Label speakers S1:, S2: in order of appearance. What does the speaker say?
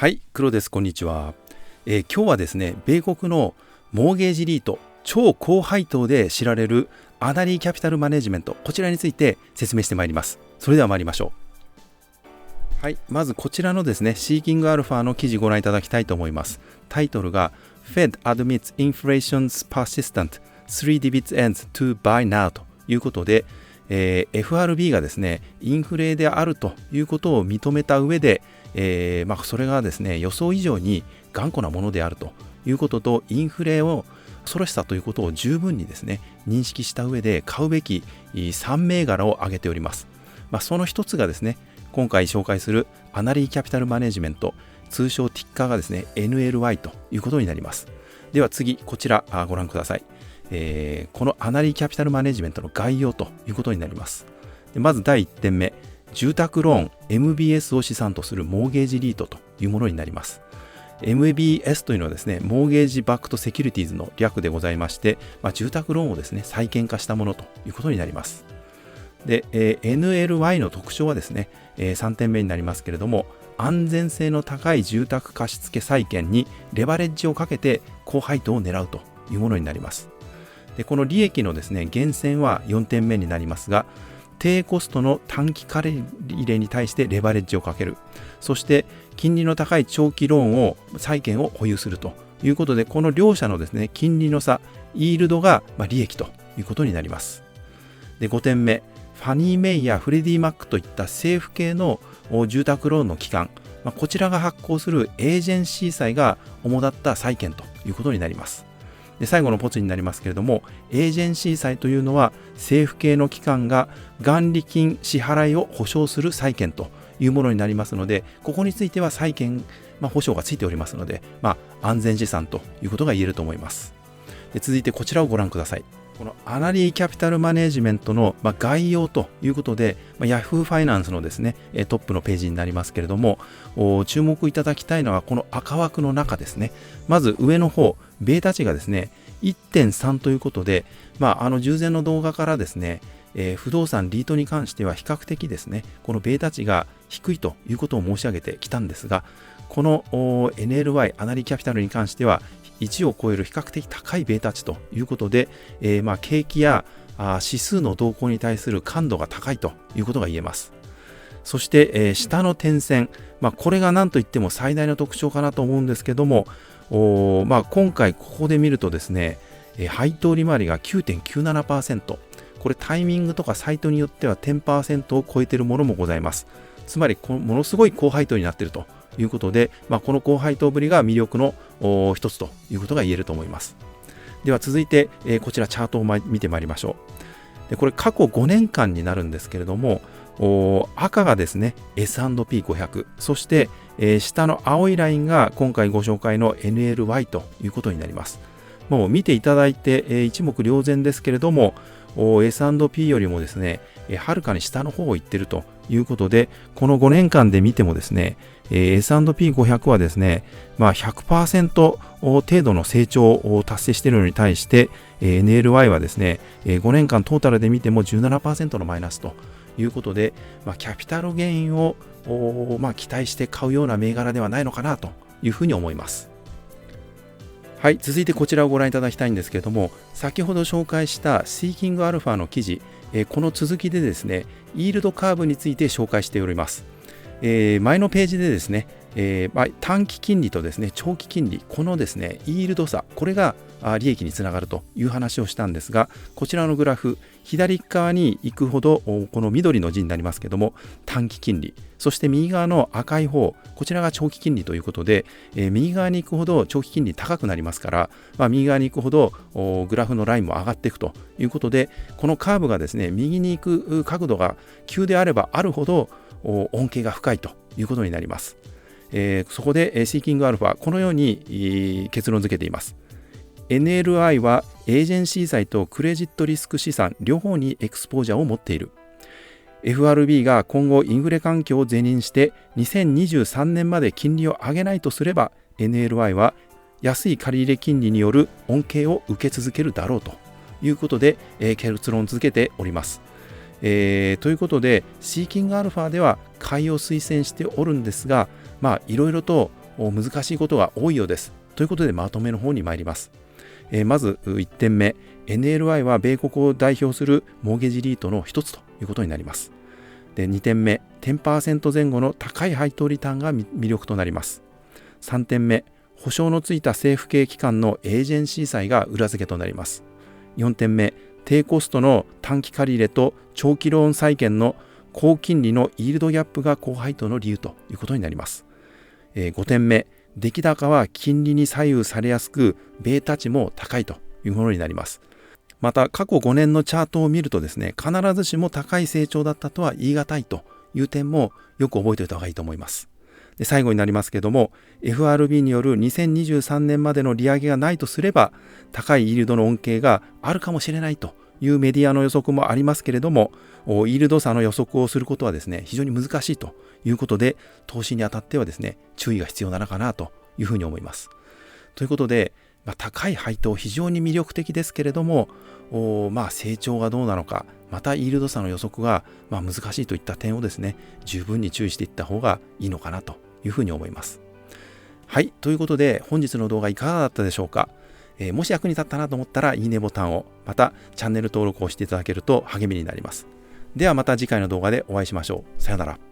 S1: はい、黒です。こんにちは。今日はですね、米国のモーゲージリート、超高配当で知られるアナリーキャピタルマネジメント、こちらについて説明してまいります。それでは参りましょう。はい、まずこちらのですね、シーキングアルファの記事をご覧いただきたいと思います。タイトルが Fed admits inflation's persistent, 3 dividends ends to buy now ということで、FRB がですね、インフレであるということを認めた上で、それがですね、予想以上に頑固なものであるということと、インフレを恐ろしさということを十分にですね、認識した上で買うべき3銘柄を挙げております。その一つがですね、今回紹介するアナリーキャピタルマネジメント、通称ティッカーがですね、NLY ということになります。では次、こちらご覧ください。このアナリーキャピタルマネジメントの概要ということになります。でまず第1点目、住宅ローン MBS を資産とするモーゲージリートというものになります。MBS というのはですね、モーゲージバックトセキュリティーズの略でございまして、住宅ローンをですね、債券化したものということになります。で、NLY の特徴はですね、3点目になりますけれども、安全性の高い住宅貸付債券にレバレッジをかけて高配当を狙うというものになります。でこの利益のですね、源泉は4点目になりますが、低コストの短期借り入れに対してレバレッジをかける、そして金利の高い長期ローンを債券を保有するということで、この両者のですね、金利の差、イールドが利益ということになります。で5点目、ファニーメイやフレディマックといった政府系の住宅ローンの機関、こちらが発行するエージェンシー債が主だった債券ということになります。で最後のポツになりますけれども、エージェンシー債というのは政府系の機関が元利金支払いを保証する債券というものになりますので、ここについては債券、保証がついておりますので、安全資産ということが言えると思います。で続いてこちらをご覧ください。このアナリーキャピタルマネジメントの概要ということで、Yahoo ファイナンスのですね、トップのページになりますけれども、注目いただきたいのはこの赤枠の中ですね。まず上の方、ベータ値がですね、1.3 ということで、従前の動画からですね、不動産リートに関しては比較的ですね、このベータ値が低いということを申し上げてきたんですが、この NLY アナリーキャピタルに関しては1を超える比較的高いベータ値ということで、景気や指数の動向に対する感度が高いということが言えます。そして、下の点線、これが何といっても最大の特徴かなと思うんですけども、今回ここで見るとですね、配当利回りが 9.97%、これタイミングとかサイトによっては 10% を超えているものもございます。つまりものすごい高配当になっているということで、この高配当ぶりが魅力の一つということが言えると思います。では続いて、こちらチャートを見てまいりましょう。でこれ過去5年間になるんですけれども、赤がですね S&P500、 そして、下の青いラインが今回ご紹介の NLY ということになります。もう見ていただいて、一目瞭然ですけれども、S&P よりもですね、はるかに下の方を行っているということで、この5年間で見てもですね、S&P500 はですね、100% 程度の成長を達成しているのに対して、NLY はですね、5年間トータルで見ても 17% のマイナスということで、キャピタルゲインを期待して買うような銘柄ではないのかなというふうに思います。はい、続いてこちらをご覧いただきたいんですけれども、先ほど紹介したシーキングアルファの記事、この続きでですね、イールドカーブについて紹介しております。前のページでですね、短期金利とですね、長期金利、このですね、イールド差、これが利益につながるという話をしたんですが、こちらのグラフ、左側に行くほど、この緑の字になりますけども、短期金利、そして右側の赤い方、こちらが長期金利ということで、右側に行くほど長期金利高くなりますから、右側に行くほどグラフのラインも上がっていくということで、このカーブがですね、右に行く角度が急であればあるほど恩恵が深いということになります。そこでシーキングアルファ、このように結論付けています。NLI はエージェンシー債とクレジットリスク資産両方にエクスポージャーを持っている。FRB が今後インフレ環境を是認して2023年まで金利を上げないとすれば、 NLI は安い借入金利による恩恵を受け続けるだろうということで、結論付けております。ということでシーキングアルファでは買いを推薦しておるんですが、いろいろと難しいことが多いようです。ということでまとめの方に参ります。まず1点目、NLY は米国を代表するモーゲージリートの一つということになります。で、2点目、10% 前後の高い配当リターンが魅力となります。3点目、保証のついた政府系機関のエージェンシー債が裏付けとなります。4点目、低コストの短期借入れと長期ローン債券の高金利のイールドギャップが高配当の理由ということになります。5点目、出来高は金利に左右されやすく、ベータ値も高いというものになります。また過去5年のチャートを見るとですね、必ずしも高い成長だったとは言い難いという点もよく覚えておいた方がいいと思います。で、最後になりますけども、 FRB による2023年までの利上げがないとすれば、高いイールドの恩恵があるかもしれないというメディアの予測もありますけれども、イールド差の予測をすることはですね、非常に難しいということで、投資にあたってはですね、注意が必要なのかなというふうに思います。ということで、高い配当非常に魅力的ですけれども、成長がどうなのか、またイールド差の予測が難しいといった点をですね、十分に注意していった方がいいのかなというふうに思います。はい、ということで本日の動画いかがだったでしょうか。もし役に立ったなと思ったらいいねボタンを、またチャンネル登録をしていただけると励みになります。ではまた次回の動画でお会いしましょう。さよなら。